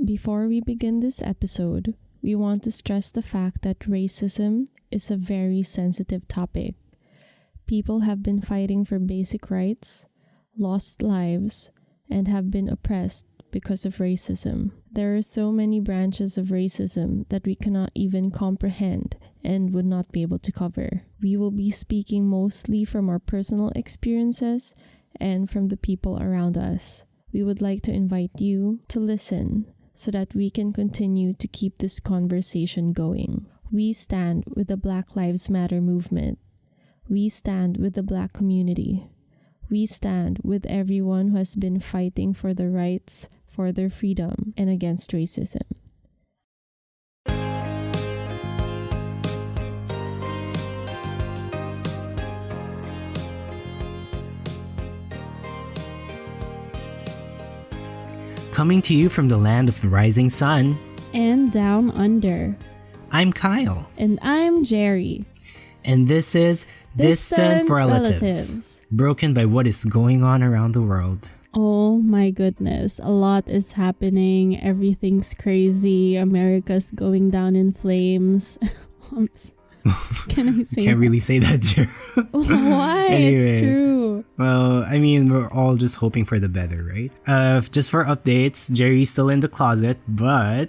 Before we begin this episode, we want to stress the fact that racism is a very sensitive topic. People have been fighting for basic rights, lost lives, and have been oppressed because of racism. There are so many branches of racism that we cannot even comprehend and would not be able to cover. We will be speaking mostly from our personal experiences and from the people around us. We would like to invite you to listen so that we can continue to keep this conversation going. We stand with the Black Lives Matter movement. We stand with the Black community. We stand with everyone who has been fighting for their rights, for their freedom, and against racism. Coming to you from the land of the rising sun And down under. I'm Kyle. And I'm Jerry. And this is Distant Relatives, broken by what is going on around the world. Oh my goodness, a lot is happening. Everything's crazy. America's going down in flames. Can I say Can't really say that, Jerry. Why? Anyway, it's true. Well, I mean, we're all just hoping for the better, right? Just for updates, Jerry's still in the closet, but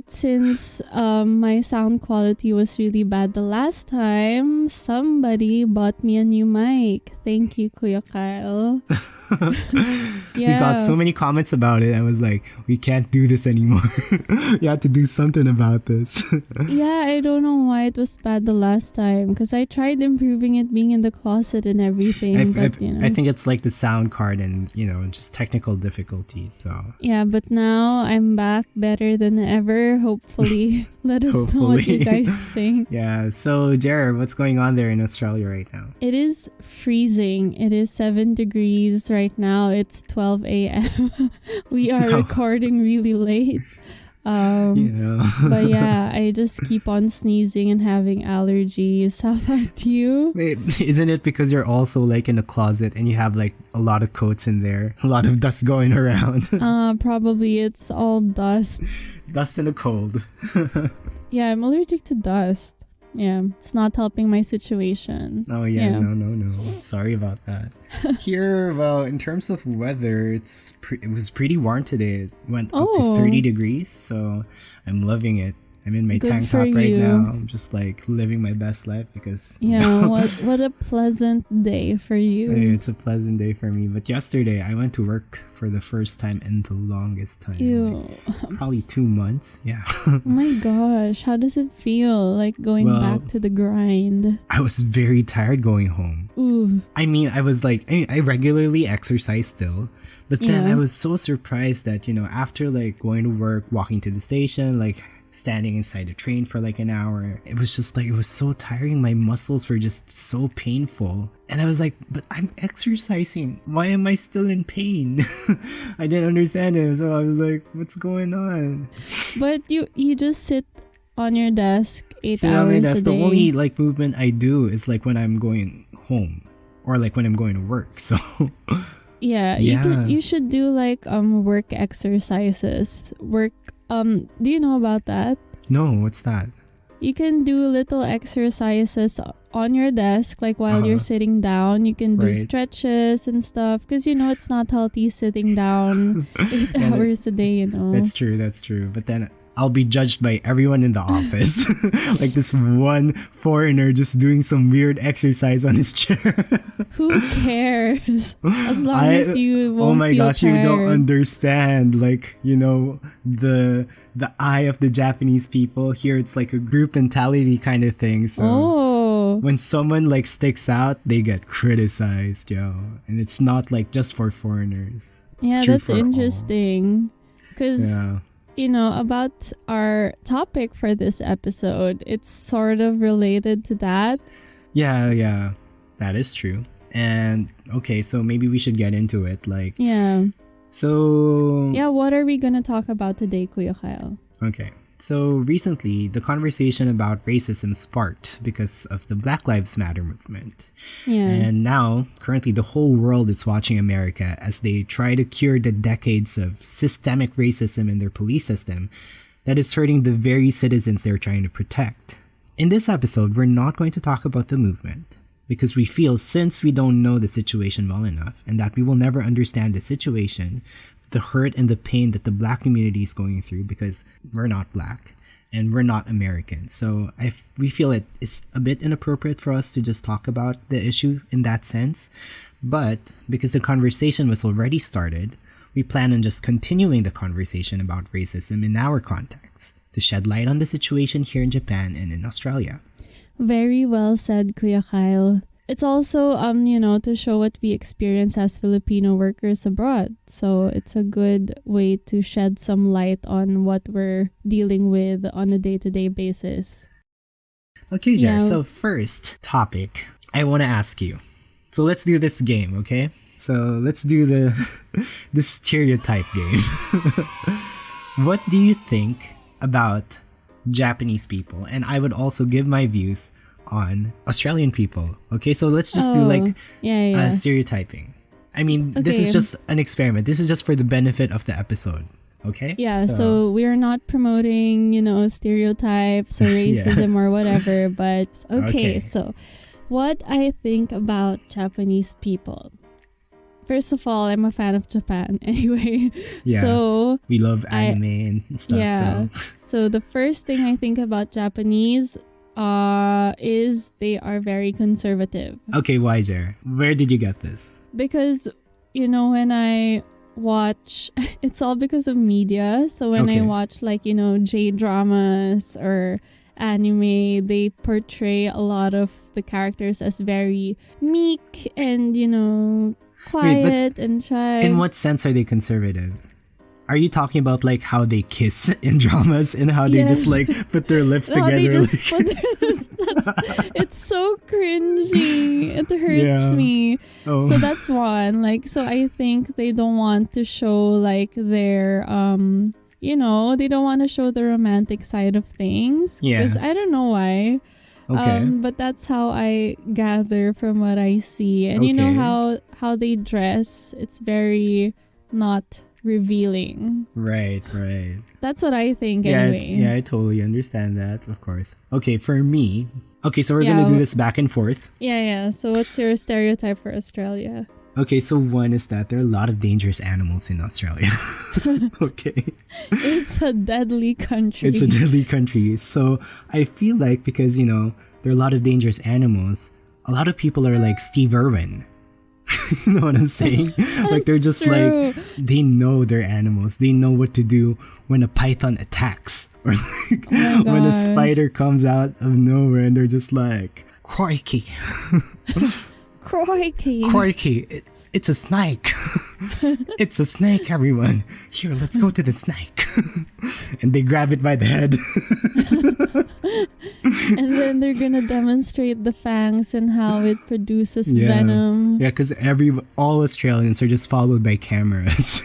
since my sound quality was really bad the last time, somebody bought me a new mic. Thank you, Kuya Kyle. We got so many comments about it. I was like, we can't do this anymore. You have to do something about this. Yeah, I don't know why it was bad the last time, because I tried improving it being in the closet and everything. I think it's like the sound card and, just technical difficulties. So yeah, but now I'm back better than ever. Hopefully. Let us know what you guys think. Yeah, so Jared, what's going on there in Australia right now? It is freezing. It is 7 degrees right now. It's 12 a.m. We are recording really late. But yeah, I just keep on sneezing and having allergies. How about you? Wait, isn't it because you're also like in a closet and you have like a lot of coats in there, a lot of dust going around? Probably it's all dust. Dust in the cold. Yeah, I'm allergic to dust. Yeah, it's not helping my situation. Oh yeah. No. Sorry about that. Here, well, in terms of weather, it was pretty warm today. It went up to 30 degrees, so I'm loving it. I'm in my tank top right now. I'm just like living my best life because what a pleasant day for you. It's a pleasant day for me. But yesterday I went to work for the first time in the longest time. Probably 2 months. Yeah. Oh my gosh, how does it feel like going back to the grind? I was very tired going home. Ooh. I mean, I regularly exercise still. But then I was so surprised that, after like going to work, walking to the station, like standing inside the train for like an hour, it was just like, it was so tiring. My muscles were just so painful. And I was like, but I'm exercising. Why am I still in pain? I didn't understand it. So I was like, what's going on? But you just sit on your desk 8 sit hours on my desk. a day. The only like movement I do is like when I'm going home or like when I'm going to work. So yeah. You should do like work exercises. Do you know about that? No, what's that? You can do little exercises on your desk, like while you're sitting down. You can do stretches and stuff, because it's not healthy sitting down 8 hours a day. That's true. But then I'll be judged by everyone in the office. Like this one foreigner just doing some weird exercise on his chair. Who cares? As long as you won't oh my feel gosh, tired. You don't understand. Like, the eye of the Japanese people. Here it's like a group mentality kind of thing. So when someone like sticks out, they get criticized, And it's not like just for foreigners. Yeah, that's interesting. Because about our topic for this episode, it's sort of related to that. Yeah, that is true. And okay, so maybe we should get into it. What are we gonna talk about today, Kuya Kyle? Okay, So recently, the conversation about racism sparked because of the Black Lives Matter movement. Yeah. And now, currently, the whole world is watching America as they try to cure the decades of systemic racism in their police system that is hurting the very citizens they're trying to protect. In this episode, we're not going to talk about the movement because we feel since we don't know the situation well enough and that we will never understand the situation, the hurt and the pain that the Black community is going through because we're not Black and we're not American. So we feel it's a bit inappropriate for us to just talk about the issue in that sense. But because the conversation was already started, we plan on just continuing the conversation about racism in our context to shed light on the situation here in Japan and in Australia. Very well said, Kuya Kyle. It's also, to show what we experience as Filipino workers abroad. So it's a good way to shed some light on what we're dealing with on a day-to-day basis. Okay, Jer. So first topic, I want to ask you. So let's do this game, okay? So let's do the stereotype game. What do you think about Japanese people? And I would also give my views on Australian people. Okay, so let's just do stereotyping. I mean, this is just an experiment. This is just for the benefit of the episode. Okay? Yeah, so we're not promoting, stereotypes or racism or whatever, but okay, so what I think about Japanese people. First of all, I'm a fan of Japan anyway. Yeah, so we love anime and stuff. Yeah. So the first thing I think about Japanese is they are very conservative. Okay, why, Jer? Where did you get this? Because, when I watch, it's all because of media. So when I watch J-dramas or anime, they portray a lot of the characters as very meek and, quiet and shy. In what sense are they conservative? Are you talking about how they kiss in dramas and how they just put their lips together? They just put their lips, it's so cringy. It hurts me. Oh. So that's one. So I think they don't want to show their they don't want to show the romantic side of things. Yeah. Because I don't know why. Okay. But that's how I gather from what I see. And you know how they dress, it's very not revealing. Right. That's what I think anyway. Yeah, I totally understand that, of course. Okay, for me, so we're gonna do this back and forth. Yeah. So what's your stereotype for Australia? Okay, so one is that there are a lot of dangerous animals in Australia. Okay. It's a deadly country. It's a deadly country. So I feel like because, there are a lot of dangerous animals, a lot of people are like Steve Irwin. You know what I'm saying? They're just true. They know their animals. They know what to do when a python attacks. Or when a spider comes out of nowhere and they're just like, crikey. Crikey. It's a snake. It's a snake, everyone. Here, let's go to the snake. And they grab it by the head. And then they're gonna demonstrate the fangs and how it produces venom. Yeah, because all Australians are just followed by cameras.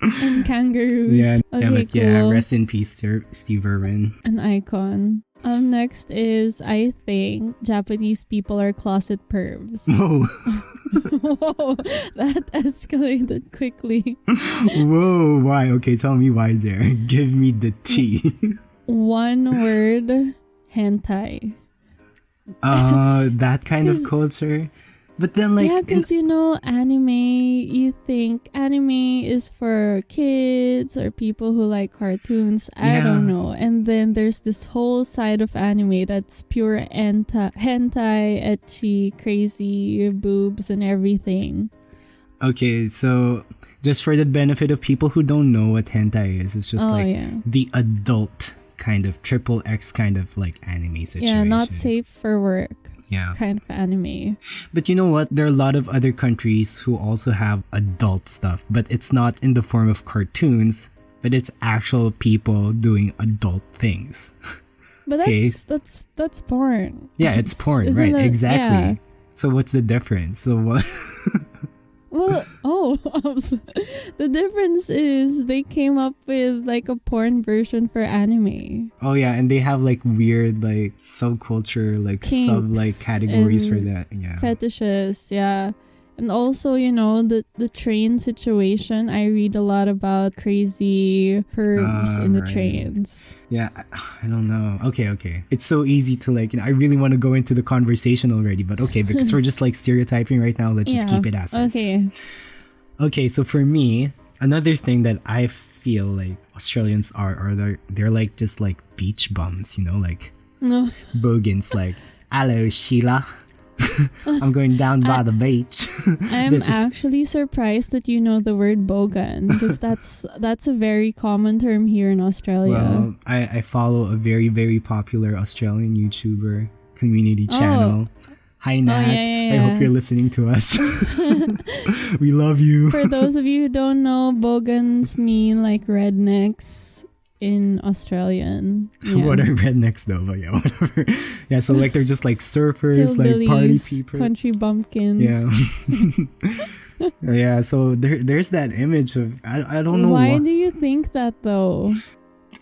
And kangaroos. Yeah, okay, cool. Yeah, rest in peace, Steve Irwin. An icon. Next is, I think Japanese people are closet pervs. Whoa. Whoa, that escalated quickly. Whoa, why? Okay, tell me why, Jer. Give me the tea. One word, hentai. That kind of culture. But then because anime, you think anime is for kids or people who like cartoons. I don't know. And then there's this whole side of anime that's pure hentai, ecchi, crazy boobs and everything. Okay, so just for the benefit of people who don't know what hentai is, it's just the adult kind of XXX kind of anime situation. Yeah, not safe for work. Yeah. Kind of anime. But you know what? There are a lot of other countries who also have adult stuff, but it's not in the form of cartoons, but it's actual people doing adult things. But that's porn. Yeah, it's porn, right? Exactly. Yeah. So what's the difference? So what? Well, the difference is they came up with like a porn version for anime. Oh yeah, and they have like weird like subculture, like Kinks sub like categories for and that. Yeah. fetishes, yeah. And also, the train situation. I read a lot about crazy pervs in the Right. trains. Yeah, I don't know. Okay. It's so easy to like, I really want to go into the conversation already, but okay, because we're just like stereotyping right now, let's just keep it as is. Okay. Okay, so for me, another thing that I feel like Australians are they're like just like beach bums, like No. bogans, like, hello Sheila. I'm going down by the beach. I'm actually surprised that you know the word bogan, because that's a very common term here in Australia. Well, I follow a very, very popular Australian YouTuber community channel. Hi Nat. yeah. I hope you're listening to us. We love you. For those of you who don't know, bogans mean like rednecks in Australian. Yeah. What are rednecks though? But yeah, whatever. Yeah, so like they're just like surfers, like party Hillbillies, people. country bumpkins. Yeah. Yeah, so there's that image of I don't know Why do you think that though?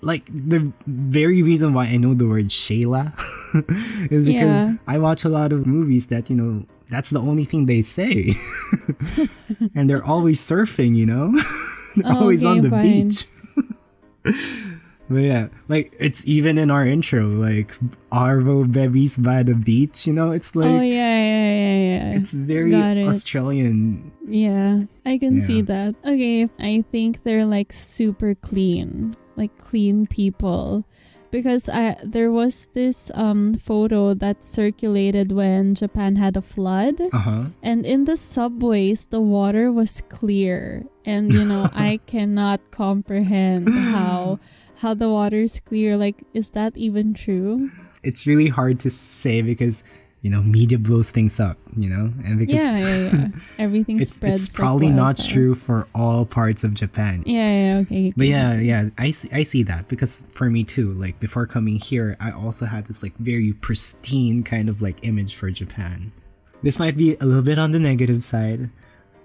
like the very reason why I know the word Shayla is because I watch a lot of movies that that's the only thing they say. And they're always surfing, they're always on the beach. But yeah, like it's even in our intro, like Arvo babies by the beach, it's like yeah. it's very Australian. Yeah, I can see that. Okay, I think they're like super clean, like clean people. Because there was this photo that circulated when Japan had a flood. And in the subways, the water was clear. And, I cannot comprehend how the water is clear. Like, is that even true? It's really hard to say because, media blows things up, and because Yeah. Everything spreads. It's probably like not wildfire. true for all parts of Japan. Yeah, okay. But yeah, I see that because for me too, like before coming here, I also had this like very pristine kind of like image for Japan. This might be a little bit on the negative side,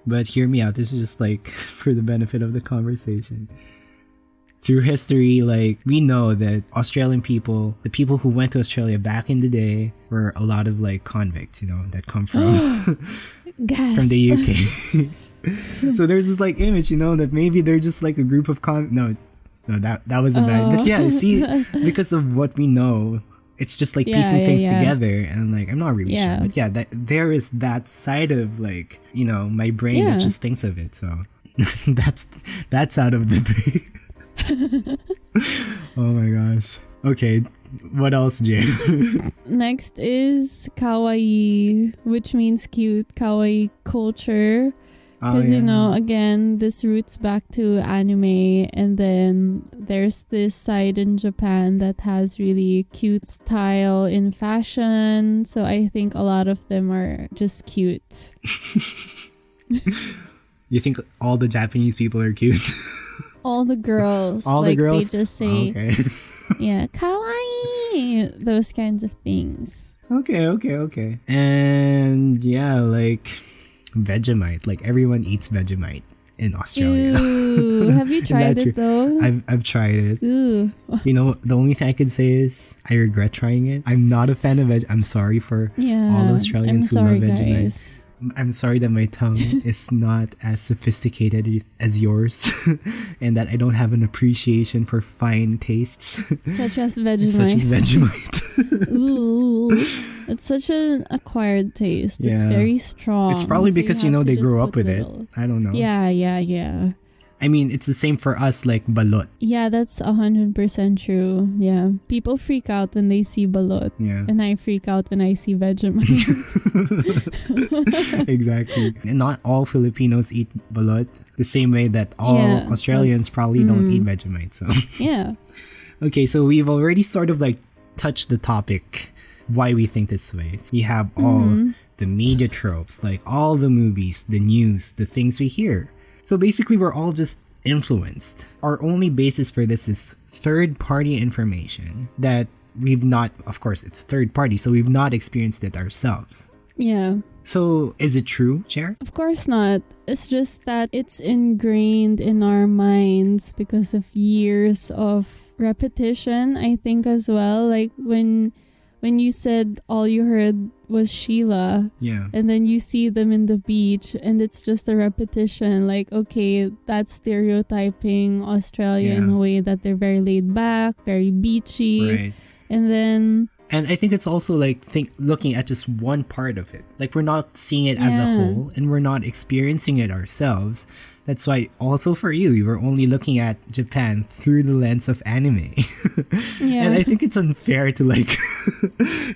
but hear me out. This is just like for the benefit of the conversation. Through history, like we know that Australian people, the people who went to Australia back in the day, were a lot of like convicts, that come from from the UK. So there's this like image, that maybe they're just like a group of no, that was a bad. But yeah, see, because of what we know, it's just like piecing things together, and like I'm not really sure, but yeah, that there is that side of like my brain that just thinks of it. So that's out of debate. Oh my gosh. Okay, what else, Jane? Next is kawaii, which means cute. Kawaii culture. Because, again, this roots back to anime. And then there's this side in Japan that has really cute style in fashion. So I think a lot of them are just cute. You think all the Japanese people are cute? All the girls. All the girls? They just say, okay. Yeah, kawaii. Those kinds of things. Okay. And yeah, like Vegemite. Like everyone eats Vegemite in Australia. Ooh, have you tried it though? I've tried it. Ooh. The only thing I could say is I regret trying it. I'm not a fan of veg. I'm sorry for all Australians who love Vegemite. Guys. I'm sorry that my tongue is not as sophisticated as yours and that I don't have an appreciation for fine tastes. Such as Vegemite. Ooh. It's such an acquired taste. Yeah. It's very strong. It's probably because, they grew up with it. I don't know. Yeah. I mean, it's the same for us, like balot. Yeah, that's 100% true. Yeah. People freak out when they see balot. Yeah. And I freak out when I see Vegemite. Exactly. And not all Filipinos eat balot the same way that all Australians probably don't eat Vegemite. So yeah. Okay, so we've already sort of like touched the topic, why we think this way. We have all the media tropes, like all the movies, the news, the things we hear. So basically, we're all just influenced. Our only basis for this is third-party information that we've not, of course, it's third-party, so we've not experienced it ourselves. Yeah. So, is it true, Cher? Of course not. It's just that it's ingrained in our minds because of years of repetition, I think, as well. Like when you said all you heard was Sheila, Yeah. and then you see them in the beach and it's just a repetition, like, okay, that's stereotyping Australia in a way that they're very laid back, very beachy. Right. And then... And I think it's also like looking at just one part of it. Like we're not seeing it as a whole and we're not experiencing it ourselves. That's why also for you were only looking at Japan through the lens of anime. And I think it's unfair to like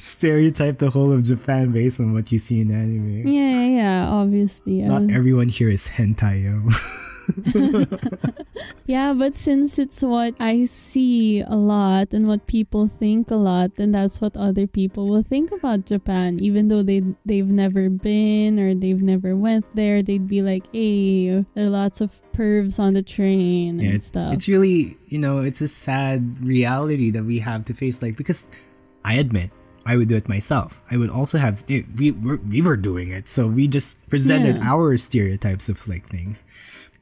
stereotype the whole of Japan based on what you see in anime. Yeah, obviously. Not everyone here is hentai, yo. Yeah, but since it's what I see a lot and what people think a lot, then that's what other people will think about Japan. Even though they've never been or they've never went there, they'd be like, hey, there are lots of pervs on the train and stuff. It's really, it's a sad reality that we have to face. Like, because I admit, I would do it myself. I would also have, we were doing it. So we just presented our stereotypes of like things.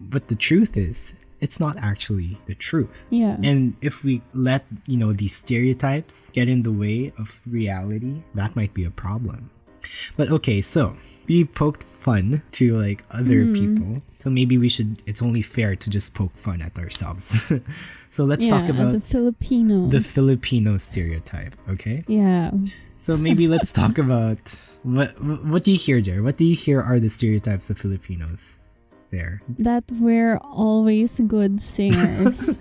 But the truth is, it's not actually the truth. Yeah. And if we let, these stereotypes get in the way of reality, that might be a problem. But okay, so we poked fun to like other people. So maybe it's only fair to just poke fun at ourselves. So let's talk about the Filipinos. The Filipino stereotype, okay? Yeah. So maybe let's talk about what do you hear, Jer? What do you hear are the stereotypes of Filipinos? There. That we're always good singers.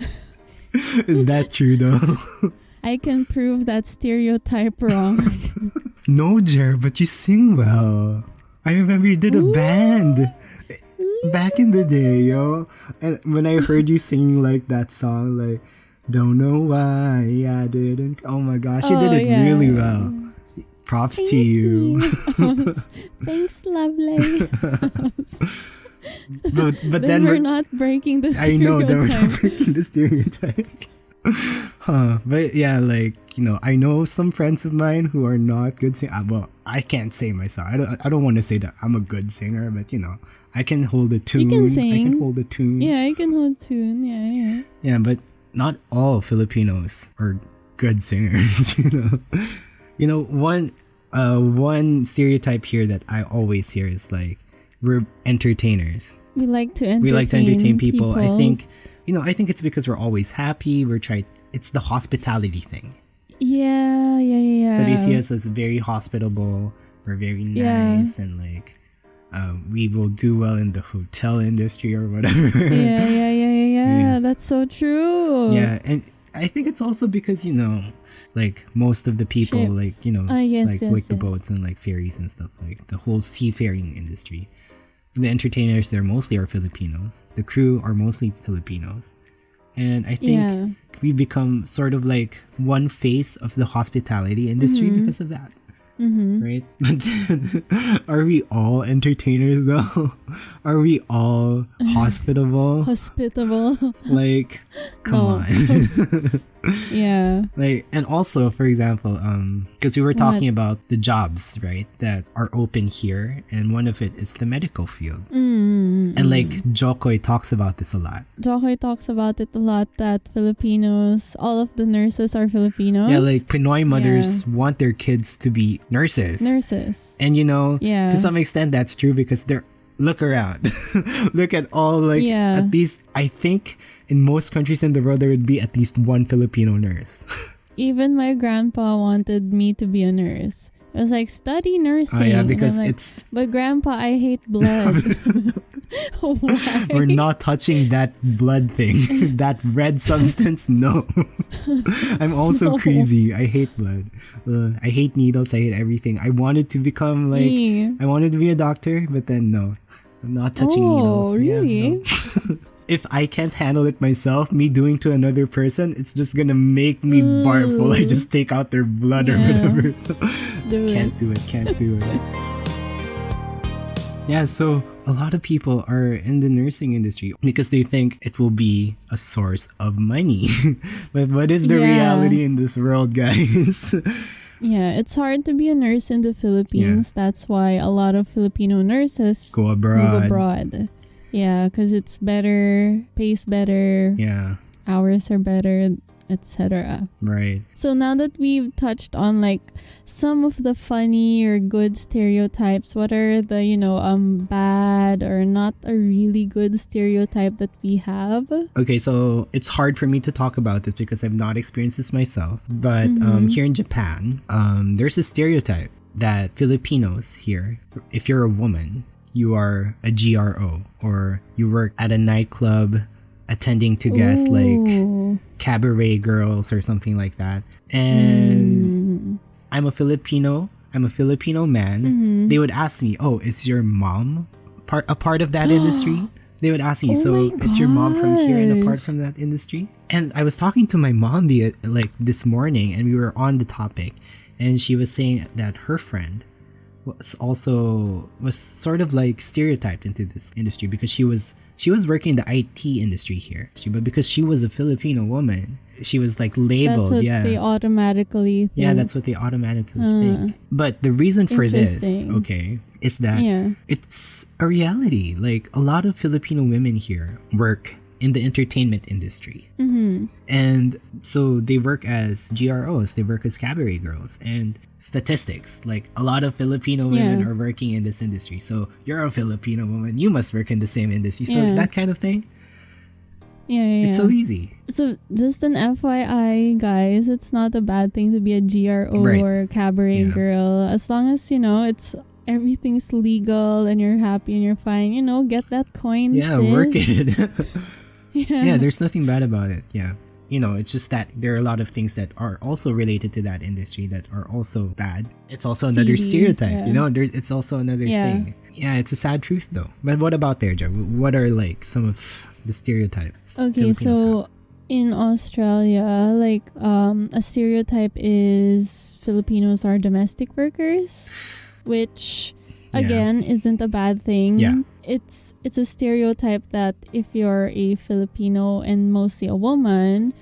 Is that true though? I can prove that stereotype wrong. No, Jer, but you sing well. I remember you did a band back in the day, yo. And when I heard you singing like that song, like, don't know why I didn't. Oh my gosh, you did it really well. Props to you. Thanks, lovely. But then we're not breaking the stereotype. I know that we're not breaking the stereotype. But yeah, like, I know some friends of mine who are not good singers. Well, I can't say myself. I don't want to say that I'm a good singer, but I can hold a tune. You can sing. I can hold a tune. Yeah, I can hold a tune. Yeah. Yeah, but not all Filipinos are good singers. One stereotype here that I always hear is like, we're entertainers. We like to entertain people. I think it's because we're always happy. It's the hospitality thing. Yeah. So they see us as very hospitable. We're very nice and like, we will do well in the hotel industry or whatever. Yeah. That's so true. Yeah, and I think it's also because like most of the people Ships. like the boats and like ferries and stuff, like the whole seafaring industry. The entertainers there mostly are Filipinos. The crew are mostly Filipinos. And I think we become sort of like one face of the hospitality industry because of that. Right? But then, are we all entertainers though? Are we all hospitable? Like, come on. Yeah. Like, and also, for example, because we were talking about the jobs, right, that are open here, and one of it is the medical field. And like Jokoy talks about this a lot. Jokoy talks about it a lot, that Filipinos, all of the nurses are Filipinos. Yeah, like Pinoy mothers want their kids to be nurses. And to some extent that's true because look around. Look at all, like, at least, I think in most countries in the world there would be at least one Filipino nurse. Even my grandpa wanted me to be a nurse. It was like, study nursing. Oh yeah, because like, it's... But grandpa, I hate blood. Why? We're not touching that blood thing. That red substance, no. I'm also crazy. I hate blood. I hate needles. I hate everything. I wanted to become like... I wanted to be a doctor, but then no. I'm not touching needles. Oh, really? Yeah, no. If I can't handle it myself, me doing to another person, it's just gonna make me barf while I just take out their blood or whatever. Can't do it. Yeah, so a lot of people are in the nursing industry because they think it will be a source of money. But what is the reality in this world, guys? Yeah, it's hard to be a nurse in the Philippines. That's why a lot of Filipino nurses go abroad. Move abroad. Yeah, because it's better, pays better, hours are better, etc. Right. So now that we've touched on like some of the funny or good stereotypes, what are the, bad or not a really good stereotype that we have? Okay, so it's hard for me to talk about this because I've not experienced this myself. But here in Japan, there's a stereotype that Filipinos here, if you're a woman, you are a GRO or you work at a nightclub attending to guests like cabaret girls or something like that. And I'm a Filipino man. They would ask me, oh, is your mom a part of that industry? They would ask me, is your mom from here and apart from that industry? And I was talking to my mom this morning, and we were on the topic, and she was saying that her friend was sort of like stereotyped into this industry because she was working in the IT industry here, but because she was a Filipino woman, she was like labeled. That's what they automatically think. Yeah, that's what they automatically think. But the reason for this, is that it's a reality. Like a lot of Filipino women here work in the entertainment industry. And so they work as GROs, they work as cabaret girls. And statistics, like a lot of Filipino women are working in this industry. So you're a Filipino woman, you must work in the same industry. So that kind of thing. It's so easy. So just an FYI, guys, it's not a bad thing to be a GRO or cabaret girl. As long as, it's everything's legal and you're happy and you're fine, get that coin, sis. Work it. There's nothing bad about it. It's just that there are a lot of things that are also related to that industry that are also bad. It's also another stereotype, it's also another thing. Yeah, it's a sad truth though. But what about there, Jo? What are like some of the stereotypes? Okay, so in Australia, like a stereotype is Filipinos are domestic workers, which again isn't a bad thing. It's a stereotype that if you're a Filipino and mostly a woman,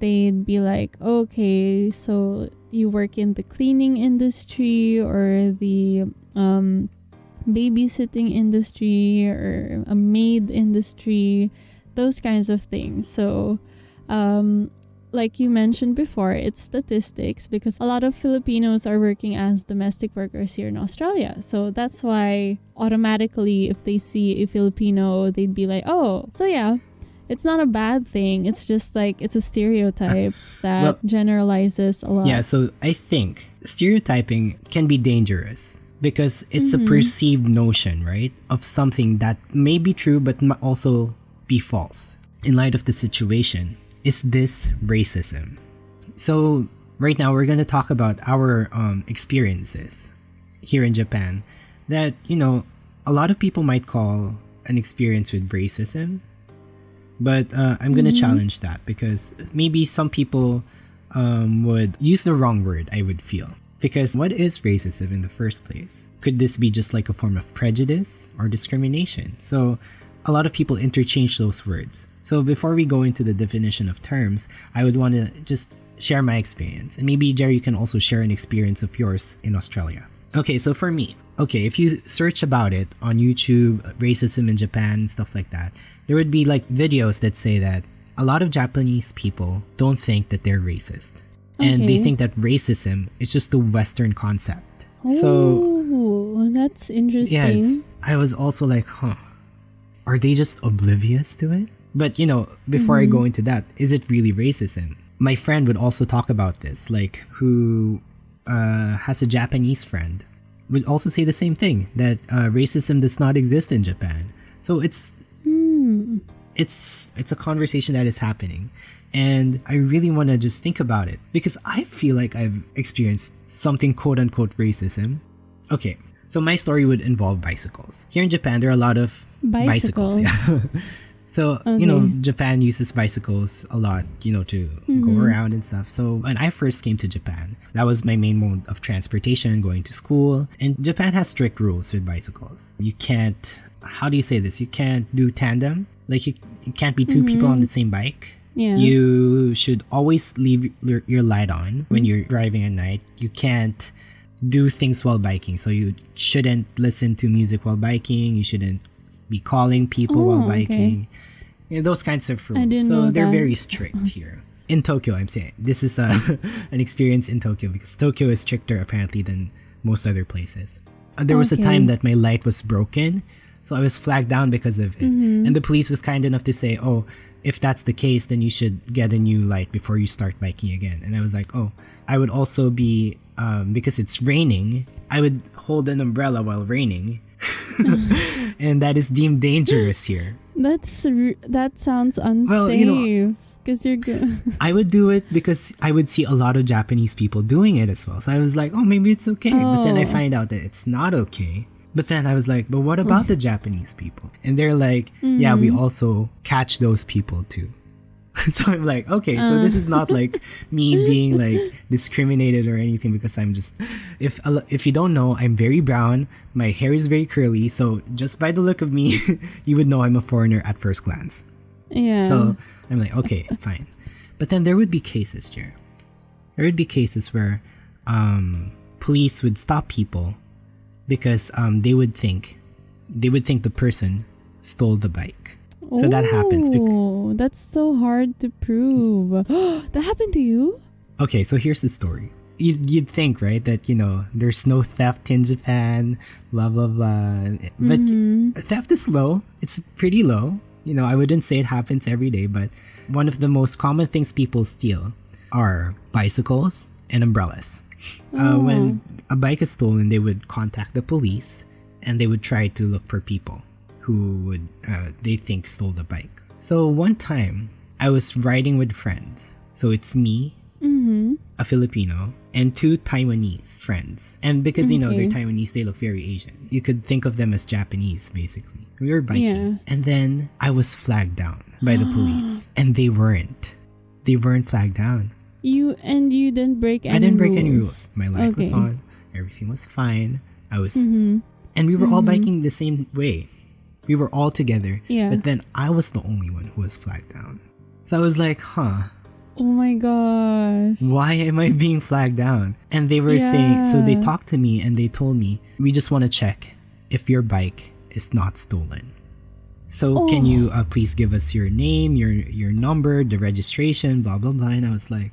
they'd be like, okay, so you work in the cleaning industry or the babysitting industry or a maid industry, those kinds of things. So like you mentioned before, it's statistics because a lot of Filipinos are working as domestic workers here in Australia. So that's why automatically if they see a Filipino, they'd be like, oh, so yeah, it's not a bad thing. It's just like it's a stereotype that generalizes a lot. Yeah, so I think stereotyping can be dangerous because it's a perceived notion, right, of something that may be true but might also be false. In light of the situation, is this racism? So right now we're going to talk about our experiences here in Japan that, a lot of people might call an experience with racism. But I'm going to challenge that because maybe some people would use the wrong word, I would feel. Because what is racism in the first place? Could this be just like a form of prejudice or discrimination? So a lot of people interchange those words. So before we go into the definition of terms, I would want to just share my experience. And maybe, Jerry, you can also share an experience of yours in Australia. Okay, so for me, if you search about it on YouTube, racism in Japan, stuff like that, there would be like videos that say that a lot of Japanese people don't think that they're racist. And they think that racism is just a Western concept. Oh, that's interesting. Yeah, I was also like, are they just oblivious to it? But, before I go into that, is it really racism? My friend would also talk about this, like, who has a Japanese friend, would also say the same thing, that racism does not exist in Japan. So it's a conversation that is happening. And I really want to just think about it because I feel like I've experienced something quote-unquote racism. Okay, so my story would involve bicycles. Here in Japan, there are a lot of bicycles. Yeah. So, Japan uses bicycles a lot, to go around and stuff. So when I first came to Japan, that was my main mode of transportation, going to school. And Japan has strict rules with bicycles. You can't, how do you say this? You can't do tandem. Like you can't be two people on the same bike. Yeah. You should always leave your light on when you're driving at night. You can't do things while biking. So you shouldn't listen to music while biking. You shouldn't be calling people while biking. Okay. Those kinds of rules. I didn't so know they're that. very strict here. In Tokyo, I'm saying. This is an experience in Tokyo because Tokyo is stricter apparently than most other places. There was a time that my light was broken. So I was flagged down because of it. And the police was kind enough to say, oh, if that's the case, then you should get a new light before you start biking again. And I was like, oh, I would also be, because it's raining, I would hold an umbrella while raining. And that is deemed dangerous here. That sounds unsafe. Well, because you're good. I would do it because I would see a lot of Japanese people doing it as well. So I was like, oh, maybe it's okay. But then I find out that it's not okay. But then I was like, but what about the Japanese people? And they're like, yeah, we also catch those people too. So I'm like, okay, so this is not like me being like discriminated or anything because I'm just, if you don't know, I'm very brown. My hair is very curly. So just by the look of me, you would know I'm a foreigner at first glance. Yeah. So I'm like, okay, fine. But then there would be cases, Jer. There would be cases where police would stop people because they would think the person stole the bike. So that happens. Oh, that's so hard to prove. That happened to you? Okay, so here's the story. You'd think, right, that, there's no theft in Japan, blah, blah, blah. But theft is low. It's pretty low. I wouldn't say it happens every day, but one of the most common things people steal are bicycles and umbrellas. When a bike is stolen, they would contact the police and they would try to look for people who would they think stole the bike. So one time I was riding with friends. So it's me, a Filipino, and two Taiwanese friends. And because they're Taiwanese, they look very Asian. You could think of them as Japanese, basically. We were biking. Yeah. And then I was flagged down by the police. And they weren't. They weren't flagged down. You didn't break any rules? I didn't break any rules. My light was on. Everything was fine. I was... And we were all biking the same way. We were all together. Yeah. But then I was the only one who was flagged down. So I was like, huh. Oh my gosh. Why am I being flagged down? And they were saying... So they talked to me and they told me, we just want to check if your bike is not stolen. So can you please give us your name, your number, the registration, blah, blah, blah. And I was like,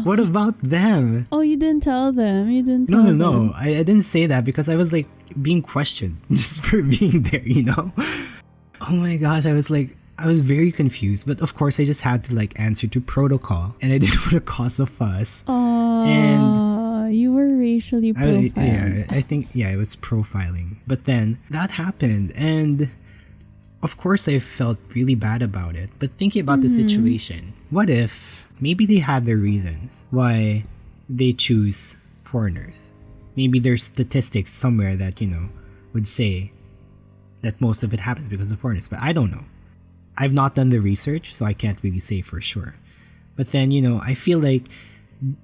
what about them? Oh, you didn't tell them? You didn't tell them? No. I didn't say that because I was like being questioned just for being there, Oh my gosh, I was very confused. But of course, I just had to like answer to protocol. And I didn't want to cause a fuss. And you were racially profiled. I think it was profiling. But then that happened. And... of course, I felt really bad about it. But thinking about the situation, what if maybe they had their reasons why they choose foreigners? Maybe there's statistics somewhere that, would say that most of it happens because of foreigners. But I don't know. I've not done the research, so I can't really say for sure. But then, I feel like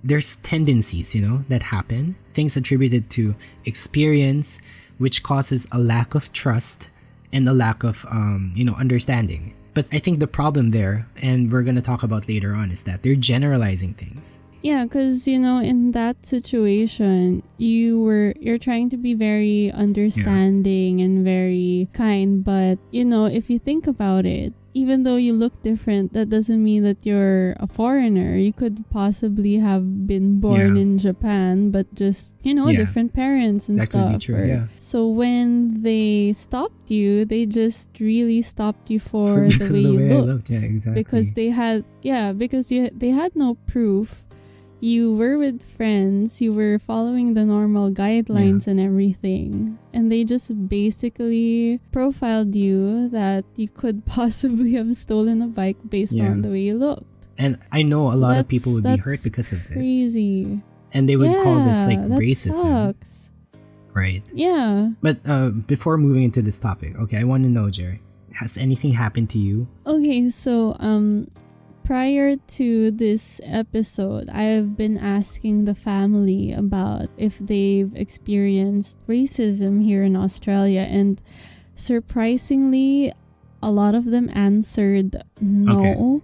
there's tendencies, that happen. Things attributed to experience, which causes a lack of trust and a lack of, understanding. But I think the problem there, and we're going to talk about later on, is that they're generalizing things. Yeah, because, in that situation, you're trying to be very understanding and very kind. But, if you think about it, even though you look different, that doesn't mean that you're a foreigner. You could possibly have been born in Japan, but just, different parents and that stuff. Could be true, So when they stopped you, they just really stopped you for the way you looked. Yeah, exactly. Because they had no proof. You were with friends, you were following the normal guidelines and everything. And they just basically profiled you that you could possibly have stolen a bike based on the way you looked. And I know a lot of people would be hurt because of this. Crazy. And they would call this like that racism. Sucks. Right. Yeah. But before moving into this topic, okay, I want to know, Jerry, has anything happened to you? Okay, so prior to this episode, I've been asking the family about if they've experienced racism here in Australia, and surprisingly, a lot of them answered no.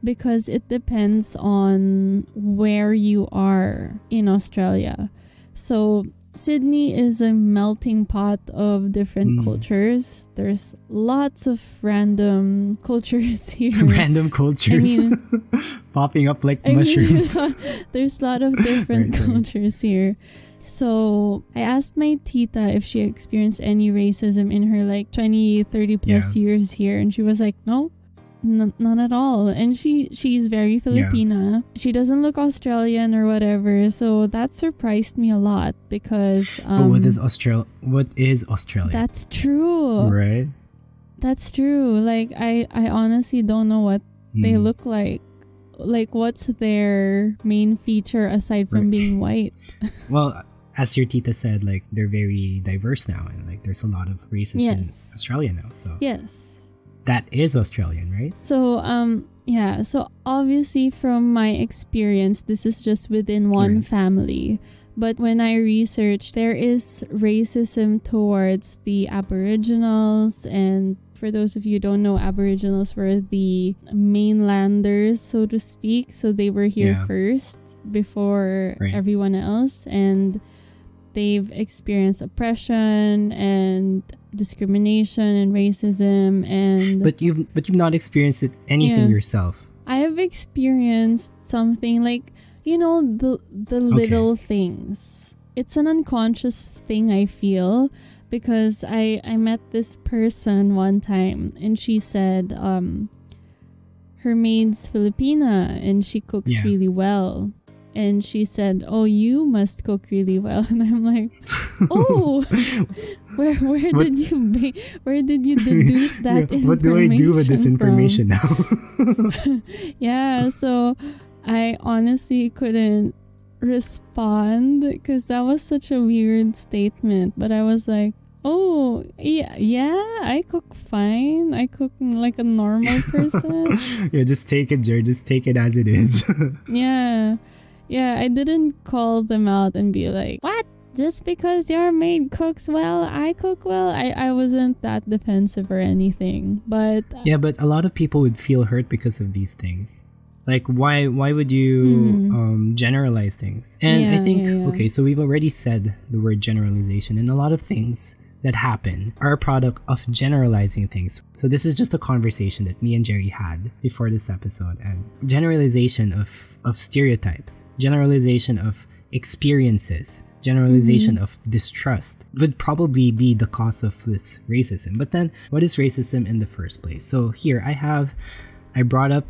because it depends on where you are in Australia. So Sydney is a melting pot of different cultures. There's lots of random cultures here. Random cultures. I mean, popping up like mushrooms. There's a lot of different cultures here. So I asked my tita if she experienced any racism in her like 20, 30 plus years here. And she was like, no, none at all. And she's very Filipina. She doesn't look Australian or whatever. So that surprised me a lot because... but what is Australia? That's true. Right? That's true. Like, I honestly don't know what they look like. Like, what's their main feature aside from being white? Well, as your tita said, like, they're very diverse now. And, like, there's a lot of races in Australia now. So yes. That is Australian, right? So, so obviously from my experience, this is just within one family. But when I researched, there is racism towards the Aboriginals. And for those of you who don't know, Aboriginals were the mainlanders, so to speak. So they were here first before everyone else. And they've experienced oppression and discrimination and racism. And but you've not experienced anything yourself. I have experienced something like, you know, the little things. It's an unconscious thing, I feel, because I met this person one time and she said her maid's Filipina and she cooks really well. And she said, "Oh, you must cook really well." And I'm like, "Oh, where did you deduce that information? What do I do with this information now?" Yeah, so I honestly couldn't respond because that was such a weird statement. But I was like, "Oh, yeah, I cook fine. I cook like a normal person." Yeah, just take it, Jer. Just take it as it is. Yeah, I didn't call them out and be like, "What? Just because your maid cooks well, I cook well?" I wasn't that defensive or anything. But yeah, but a lot of people would feel hurt because of these things. Like, why would you generalize things? And I think, okay, so we've already said the word generalization, and a lot of things that happen are a product of generalizing things. So this is just a conversation that me and Jerry had before this episode, and generalization of stereotypes, generalization of experiences, generalization of distrust would probably be the cause of this racism. But then what is racism in the first place? So here I brought up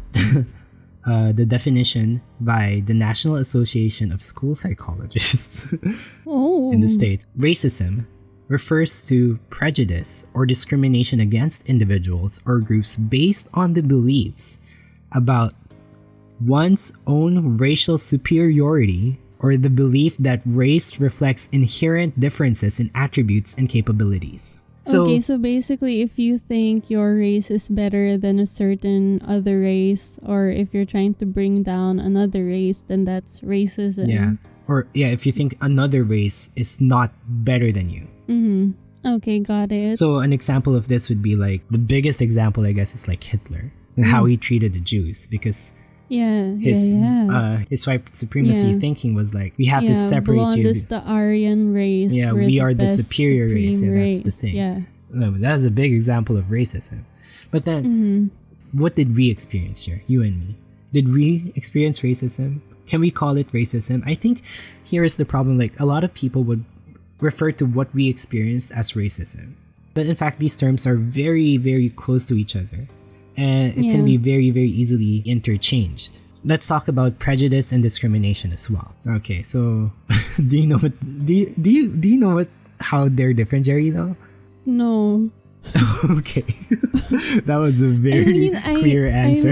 the definition by the National Association of School Psychologists in the States. Racism refers to prejudice or discrimination against individuals or groups based on the beliefs about one's own racial superiority or the belief that race reflects inherent differences in attributes and capabilities. So basically if you think your race is better than a certain other race, or if you're trying to bring down another race, then that's racism. Yeah. Or if you think another race is not better than you. Okay, got it. So an example of this would be like, the biggest example, I guess, is like Hitler and how he treated the Jews, because his white supremacy thinking was like, we have to separate blonde you. is the Aryan race. Yeah, we are the superior race. Yeah, race. that's the thing. Yeah. No, that's a big example of racism. But then, what did we experience here, you and me? Did we experience racism? Can we call it racism? I think here is the problem. Like, a lot of people would refer to what we experienced as racism. But in fact, these terms are very, very close to each other. And it can be very, very easily interchanged. Let's talk about prejudice and discrimination as well. Okay, so do you know how they're different, Jerry, though? No. Okay. That was a very clear answer.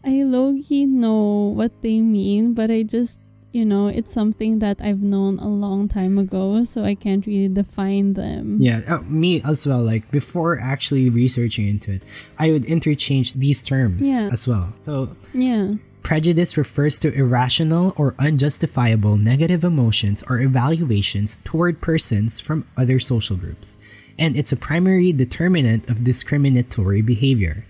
I low-key know what they mean, but I just, it's something that I've known a long time ago, so I can't really define them. Yeah, me as well. Like, before actually researching into it, I would interchange these terms as well. So, prejudice refers to irrational or unjustifiable negative emotions or evaluations toward persons from other social groups, and it's a primary determinant of discriminatory behavior.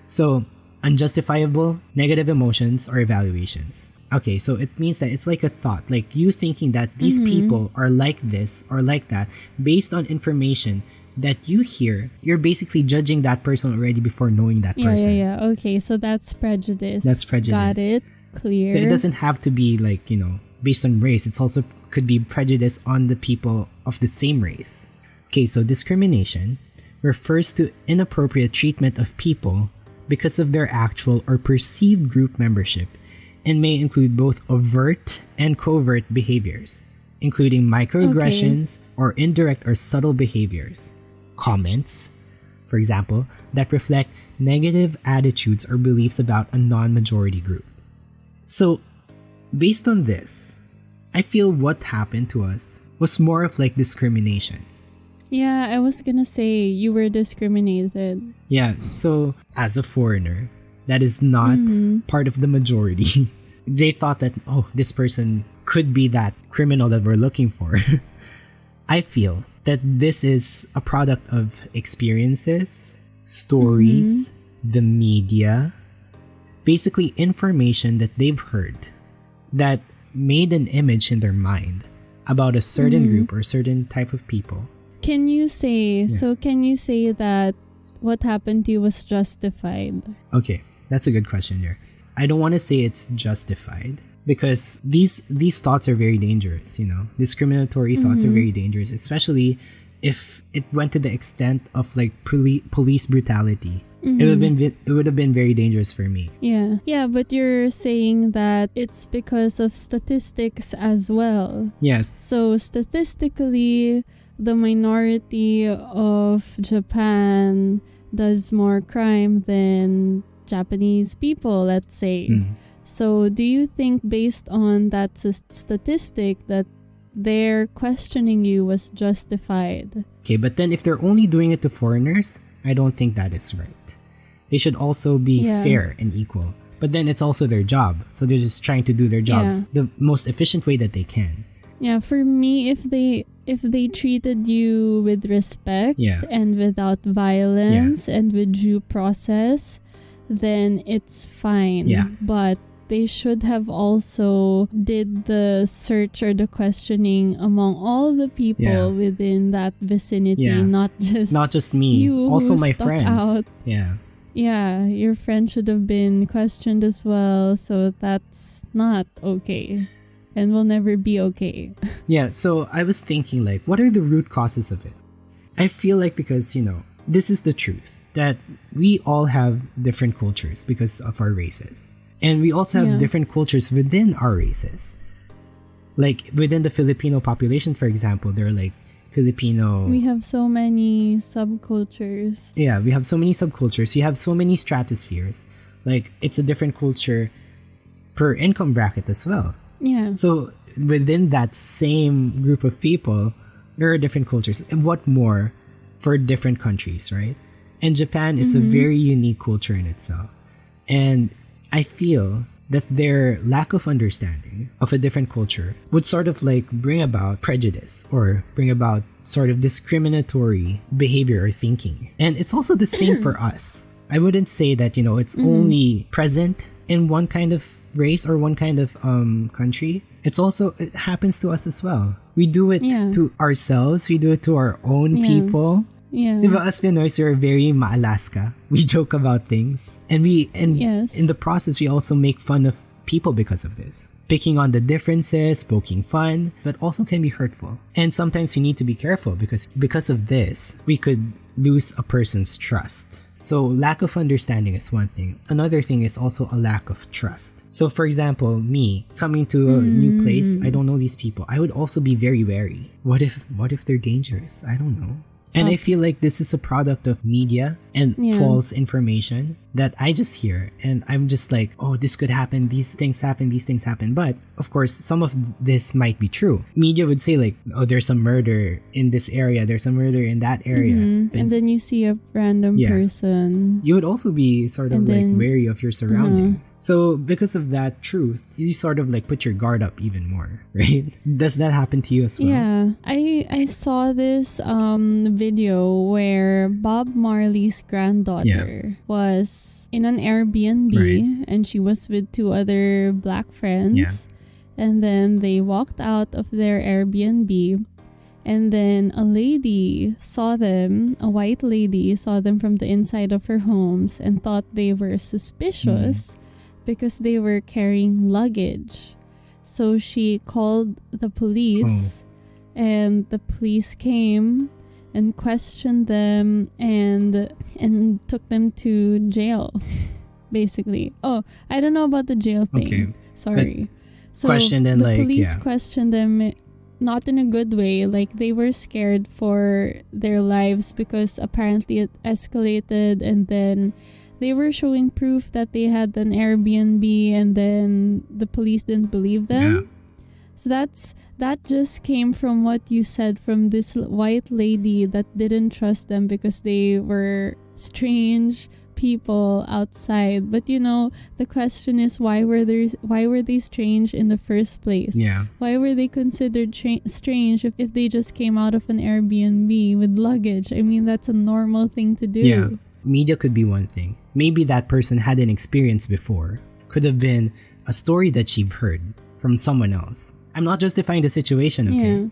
So, unjustifiable negative emotions or evaluations. Okay, so it means that it's like a thought, like you thinking that these people are like this or like that based on information that you hear. You're basically judging that person already before knowing that person. Yeah. Okay, so that's prejudice. That's prejudice. Got it. Clear. So it doesn't have to be like, based on race. It's also could be prejudice on the people of the same race. Okay, so discrimination refers to inappropriate treatment of people because of their actual or perceived group membership and may include both overt and covert behaviors, including microaggressions or indirect or subtle behaviors. Comments, for example, that reflect negative attitudes or beliefs about a non-majority group. So, based on this, I feel what happened to us was more of like discrimination. Yeah, I was gonna say you were discriminated. Yeah, so as a foreigner that is not part of the majority, they thought that, oh, this person could be that criminal that we're looking for. I feel that this is a product of experiences, stories, the media, basically information that they've heard that made an image in their mind about a certain group or certain type of people. Can you say that what happened to you was justified? Okay, that's a good question here. I don't want to say it's justified because these thoughts are very dangerous, Discriminatory thoughts are very dangerous, especially if it went to the extent of like police brutality. It would have been very dangerous for me. Yeah, but you're saying that it's because of statistics as well. Yes. So statistically, the minority of Japan does more crime than Japanese people, let's say. So do you think based on that statistic that their questioning you was justified? Okay, but then if they're only doing it to foreigners, I don't think that is right. They should also be fair and equal. But then it's also their job. So they're just trying to do their jobs the most efficient way that they can. Yeah, for me, if they treated you with respect and without violence and with due process, then it's fine. Yeah. But they should have also did the search or the questioning among all the people within that vicinity, not just me, you also who my stuck friends. Out. Yeah, your friend should have been questioned as well. So that's not okay. And will never be okay. Yeah, so I was thinking like, what are the root causes of it? I feel like because, this is the truth, that we all have different cultures because of our races. And we also have different cultures within our races. Like within the Filipino population, for example, there are like Filipino... We have so many subcultures. Yeah, we have so many subcultures. We have so many stratospheres. Like it's a different culture per income bracket as well. Yeah. So within that same group of people, there are different cultures. And what more for different countries, right? And Japan is a very unique culture in itself. And I feel that their lack of understanding of a different culture would sort of like bring about prejudice or bring about sort of discriminatory behavior or thinking. And it's also the same for us. I wouldn't say that, it's only present in one kind of race or one kind of country. It happens to us as well. We do it to ourselves. We do it to our own people. Yeah. Diba, as Pinoys, we're very maalaska. We joke about things. And in the process, we also make fun of people because of this. Picking on the differences, poking fun, but also can be hurtful. And sometimes you need to be careful because of this, we could lose a person's trust. So lack of understanding is one thing. Another thing is also a lack of trust. So for example, me coming to a new place, I don't know these people. I would also be very wary. What if they're dangerous? I don't know. And I feel like this is a product of media and false information that I just hear. And I'm just like, oh, this could happen. These things happen. But of course, some of this might be true. Media would say like, oh, there's a murder in this area. There's a murder in that area. And then you see a random person. You would also be sort of like wary of your surroundings. So because of that truth, you sort of like put your guard up even more, right? Does that happen to you as well? Yeah. I saw this video where Bob Marley's granddaughter was in an Airbnb and she was with two other black friends. And then they walked out of their Airbnb. And then a lady saw them, a white lady saw them from the inside of her homes and thought they were suspicious because they were carrying luggage. So she called the police and the police came and questioned them and took them to jail, basically. Oh, I don't know about the jail thing. Okay. Sorry. So the police questioned them not in a good way. Like, they were scared for their lives because apparently it escalated, and then they were showing proof that they had an Airbnb, and then the police didn't believe them. So that just came from what you said, from this white lady that didn't trust them because they were strange people outside. But the question is, why were they strange in the first place? Why were they considered strange if they just came out of an Airbnb with luggage? I mean, that's a normal thing to do. Media could be one thing. Maybe that person had an experience before. Could have been a story that she heard from someone else. I'm not justifying the situation, okay?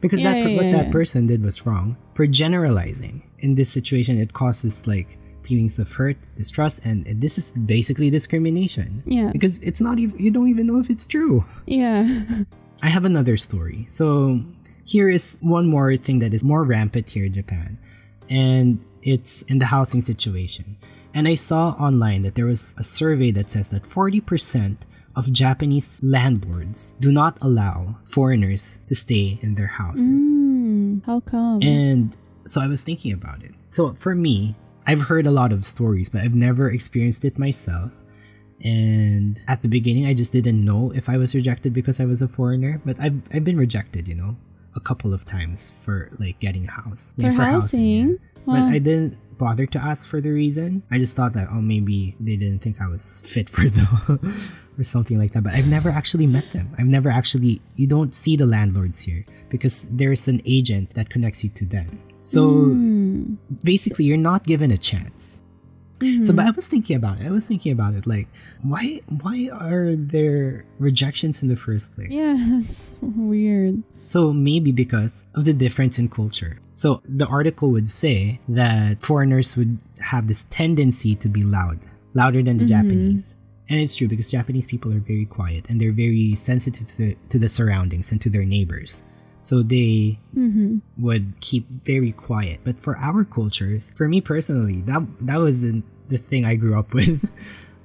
Because what that person did was wrong. For generalizing in this situation, it causes like feelings of hurt, distrust, and this is basically discrimination. Because it's not even, you don't even know if it's true. I have another story. So here is one more thing that is more rampant here in Japan, and it's in the housing situation. And I saw online that there was a survey that says that 40% of Japanese landlords do not allow foreigners to stay in their houses. How come? And so I was thinking about it. So for me, I've heard a lot of stories, but I've never experienced it myself. And at the beginning, I just didn't know if I was rejected because I was a foreigner. But I've been rejected, a couple of times for like getting a house. For housing? But I didn't bother to ask for the reason. I just thought that, maybe they didn't think I was fit for them or something like that. But I've never actually met them. You don't see the landlords here because there's an agent that connects you to them. So basically, you're not given a chance. So, but I was thinking about it. Like, why are there rejections in the first place? Yeah, that's weird. So maybe because of the difference in culture. So the article would say that foreigners would have this tendency to be louder than the Japanese. And it's true because Japanese people are very quiet and they're very sensitive to the surroundings and to their neighbors. So they would keep very quiet. But for our cultures, for me personally, that wasn't the thing I grew up with.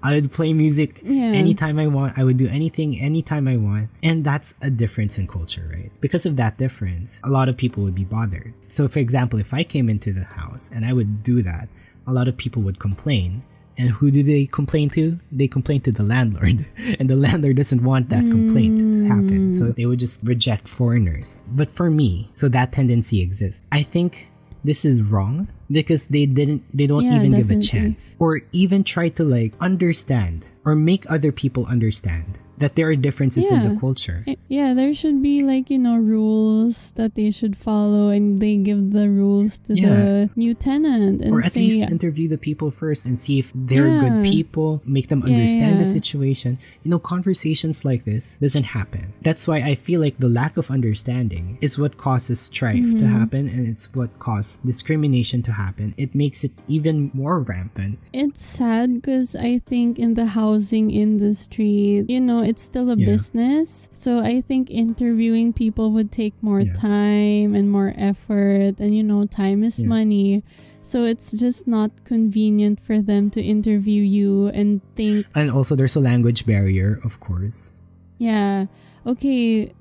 I would play music anytime I want. I would do anything anytime I want. And that's a difference in culture, right? Because of that difference, a lot of people would be bothered. So for example, if I came into the house and I would do that, a lot of people would complain. And who do they complain to? They complain to the landlord. And the landlord doesn't want that complaint to happen. So they would just reject foreigners. But for me, so that tendency exists. I think this is wrong because they don't even give a chance. Or even try to like understand or make other people understand that there are differences in the culture. Yeah, there should be like, rules that they should follow, and they give the rules to the new tenant. And or at least interview the people first and see if they're good people, make them understand the situation. Conversations like this doesn't happen. That's why I feel like the lack of understanding is what causes strife to happen, and it's what causes discrimination to happen. It makes it even more rampant. It's sad because I think in the housing industry, it's still a business. So I think interviewing people would take more time and more effort, and time is money. So it's just not convenient for them to interview you and think. And also there's a language barrier, of course. Yeah. Okay,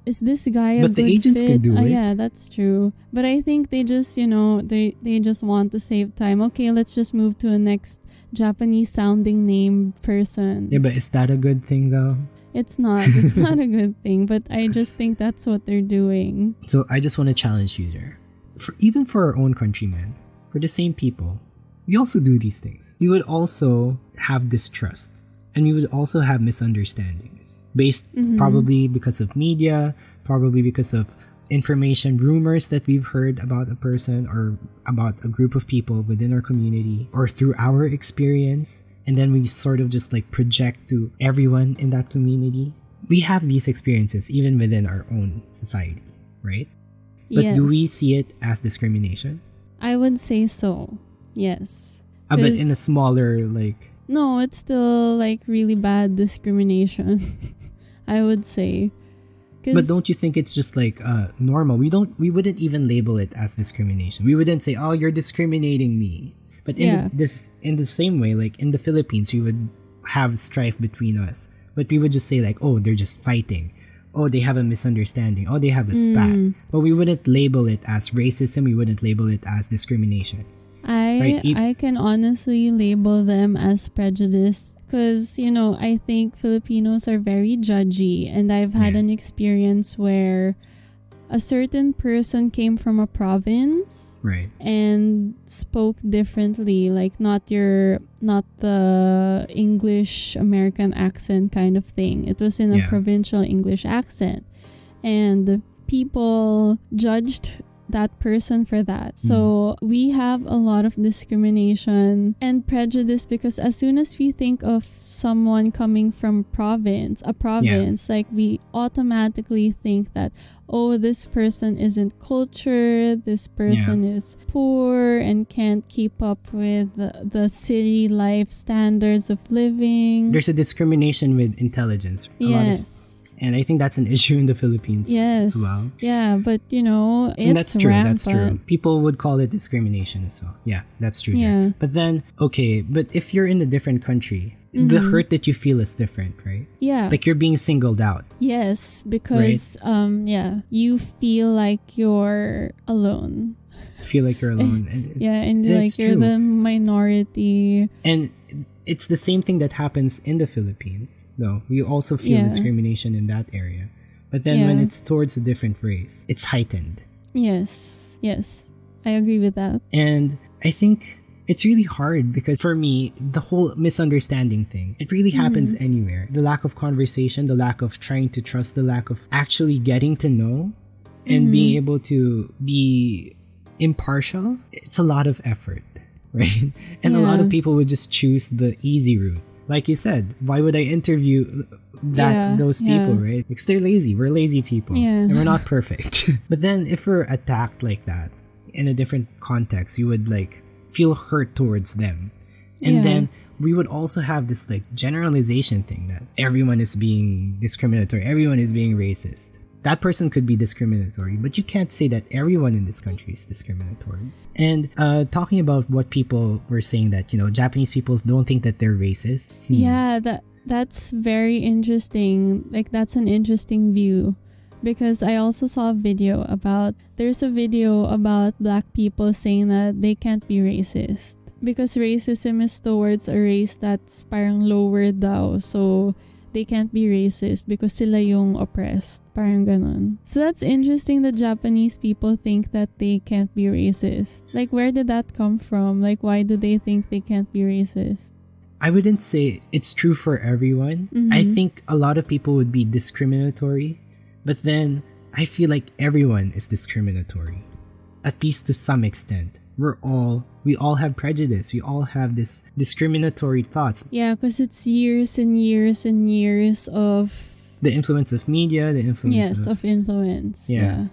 is this guy a good fit? But the agents can do it. Yeah, that's true. But I think they just, they just want to save time. Okay, let's just move to a next Japanese sounding name person. Yeah, but is that a good thing though? It's not. It's not a good thing, but I just think that's what they're doing. So I just want to challenge you there. Even for our own countrymen, for the same people, we also do these things. We would also have distrust, and we would also have misunderstandings based probably because of media, probably because of information, rumors that we've heard about a person or about a group of people within our community or through our experience, and then we sort of just like project to everyone in that community. We have these experiences even within our own society, right? But Yes. do we see it as discrimination? I would say so. Yes. But 'Cause- in a smaller, like... No, it's still like really bad discrimination. I would say. But don't you think it's just like normal? We wouldn't even label it as discrimination. We wouldn't say, "Oh, you're discriminating me." But in the same way, like in the Philippines, we would have strife between us. But we would just say like, "Oh, they're just fighting. Oh, they have a misunderstanding. Oh, they have a spat." But we wouldn't label it as racism. We wouldn't label it as discrimination. I can honestly label them as prejudice because, I think Filipinos are very judgy, and I've had an experience where a certain person came from a province and spoke differently, like not the English American accent kind of thing. It was in a provincial English accent, and people judged that person for that. So we have a lot of discrimination and prejudice because as soon as we think of someone coming from a province, like we automatically think that, oh, this person isn't cultured, this person is poor and can't keep up with the city life standards of living. There's a discrimination with intelligence. And I think that's an issue in the Philippines as well. Yeah, but it's and that's true. rampant. That's true. People would call it discrimination as well. Yeah, that's true. Yeah. But then, but if you're in a different country, the hurt that you feel is different, right? Yeah. Like you're being singled out. Yes, because you feel like you're alone. Feel like you're alone. And like you're the minority. And it's the same thing that happens in the Philippines, though. We also feel discrimination in that area. But then when it's towards a different race, it's heightened. Yes. I agree with that. And I think it's really hard because for me, the whole misunderstanding thing, it really happens anywhere. The lack of conversation, the lack of trying to trust, the lack of actually getting to know and being able to be impartial, it's a lot of effort. Right? And a lot of people would just choose the easy route. Like you said, why would I interview those people, right? Because they're lazy. We're lazy people. And we're not perfect. But then if we're attacked like that in a different context, you would like feel hurt towards them. And then we would also have this like generalization thing that everyone is being discriminatory, everyone is being racist. That person could be discriminatory, but you can't say that everyone in this country is discriminatory. And talking about what people were saying that, Japanese people don't think that they're racist. Yeah, that's very interesting. Like, that's an interesting view. Because I also saw there's a video about black people saying that they can't be racist. Because racism is towards a race that's parang lower daw. So they can't be racist because sila yung oppressed. Parang ganon. So that's interesting that Japanese people think that they can't be racist. Like, where did that come from? Like, why do they think they can't be racist? I wouldn't say it's true for everyone. I think a lot of people would be discriminatory. But then, I feel like everyone is discriminatory. At least to some extent. We all have prejudice. We all have this discriminatory thoughts. Yeah, because it's years and years and years of... The influence of media, the influence of influence. Yeah.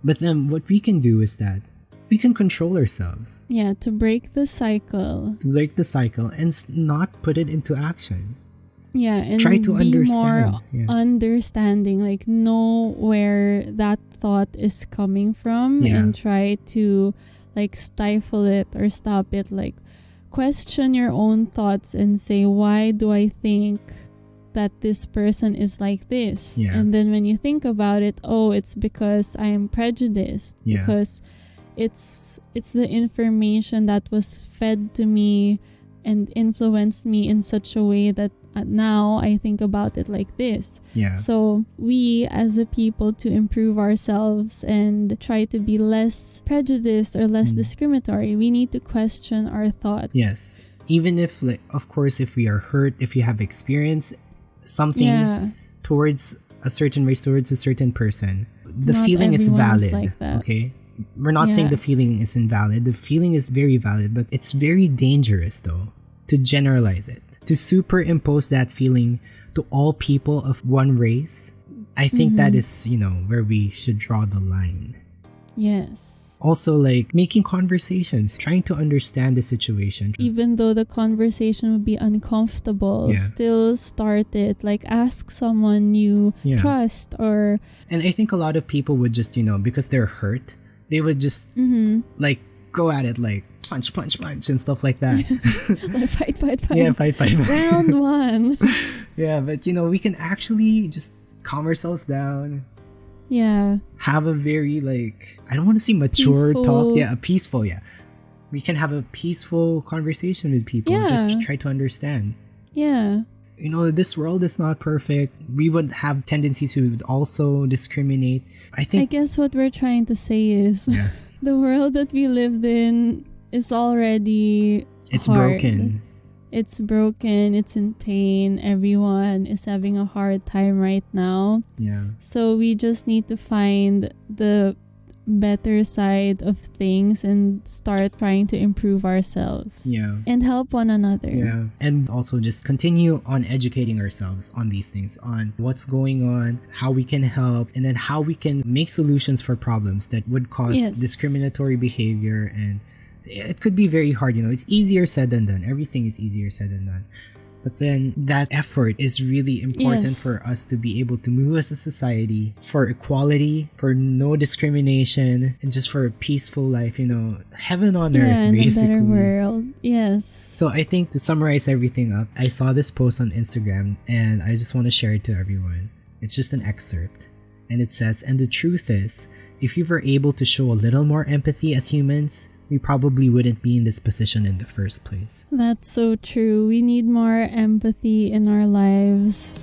But then what we can do is that we can control ourselves. Yeah, to break the cycle. And not put it into action. Yeah, and try to be understand. more understanding, like know where that thought is coming from and try to like stifle it or stop it. Like question your own thoughts and say, why do I think that this person is like this? And then when you think about it, it's because I am prejudiced because it's the information that was fed to me and influenced me in such a way that now I think about it like this. So we as a people, to improve ourselves and try to be less prejudiced or less discriminatory, we need to question our thought. Yes. Even if, like, of course, if we are hurt, if you have experienced something towards a certain race, towards a certain person, the Not feeling is everyone valid. is like that. Okay? We're not saying the Yes. feeling is invalid. The feeling is very valid, but it's very dangerous though to generalize it. To superimpose that feeling to all people of one race. I think that is, where we should draw the line. Yes. Also, like, making conversations, trying to understand the situation. Even though the conversation would be uncomfortable, Yeah. still start it. Like, ask someone you Yeah. trust or... And I think a lot of people would just, because they're hurt, they would just, like, go at it, like, punch, punch, punch, and stuff like that. like, fight. Yeah, fight. Round one. Yeah, but, we can actually just calm ourselves down. Yeah. Have a very, like, I don't want to say mature Peaceful. talk. Yeah, peaceful, yeah. We can have a peaceful conversation with people. Yeah. Just try to understand. Yeah. This world is not perfect. We would have tendencies to also discriminate. I I think, guess what we're trying to say is yeah, the world that we lived in is already it's hard. broken. It's broken. It's in pain. Everyone is having a hard time right now. Yeah. So we just need to find the better side of things and start trying to improve ourselves. Yeah. And help one another. Yeah. And also just continue on educating ourselves on these things, on what's going on, how we can help, and then how we can make solutions for problems that would cause Yes. discriminatory behavior. And it could be very hard, it's easier said than done. Everything is easier said than done. But then that effort is really important Yes. for us to be able to move as a society for equality, for no discrimination, and just for a peaceful life, heaven on Yeah, earth, and a basically. better world. Yes. So I think to summarize everything up, I saw this post on Instagram and I just want to share it to everyone. It's just an excerpt. And it says, "And the truth is, if we were able to show a little more empathy as humans, we probably wouldn't be in this position in the first place." That's so true. We need more empathy in our lives.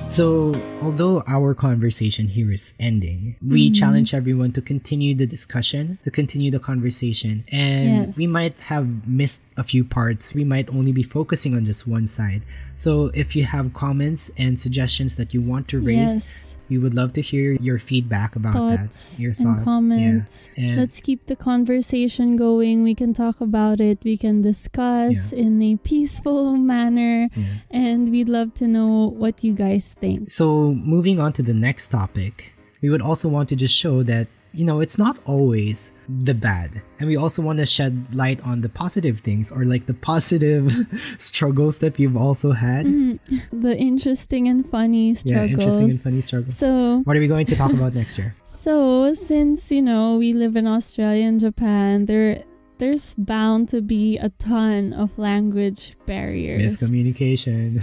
So, although our conversation here is ending, we challenge everyone to continue the discussion, to continue the conversation. And Yes. we might have missed a few parts. We might only be focusing on just one side. So, if you have comments and suggestions that you want to raise, Yes. we would love to hear your feedback about Thoughts that. Your and thoughts. comments. Yeah. And Let's keep the conversation going. We can talk about it. We can discuss in a peaceful manner. Yeah. And we'd love to know what you guys think. So, moving on to the next topic, we would also want to just show that, it's not always the bad. And we also want to shed light on the positive things, or like the positive struggles that we've also had. The interesting and funny Yeah, struggles. interesting and funny struggles. So, What are we going to talk about next year? since, we live in Australia and Japan, there's bound to be a ton of language barriers. Miscommunication.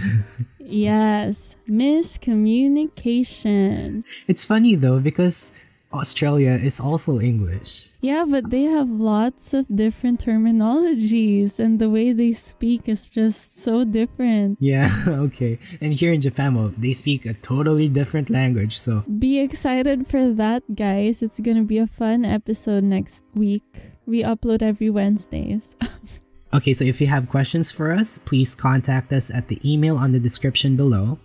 Yes, miscommunication. It's funny though, because Australia is also English. Yeah, but they have lots of different terminologies and the way they speak is just so different. Yeah, okay. And here in Japan, well, they speak a totally different language, so Be excited for that, guys. It's gonna be a fun episode next week. We upload every Wednesdays. okay, so if you have questions for us, please contact us at the email on the description below.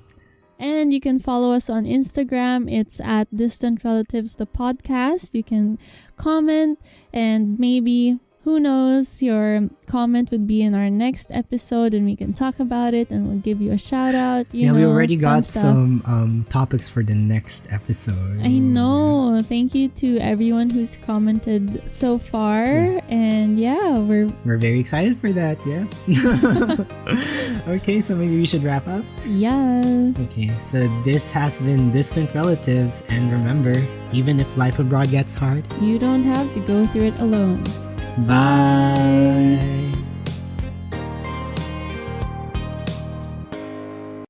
And you can follow us on Instagram. It's at Distant Relatives the podcast. You can comment and maybe, who knows, your comment would be in our next episode and we can talk about it and we'll give you a shout out. We already got some topics for the next episode. I know. Thank you to everyone who's commented so far. Yeah. And we're We're very excited for that, yeah? Okay, so maybe we should wrap up. Okay, so this has been Distant Relatives, and remember, even if life abroad gets hard, you don't have to go through it alone. bye.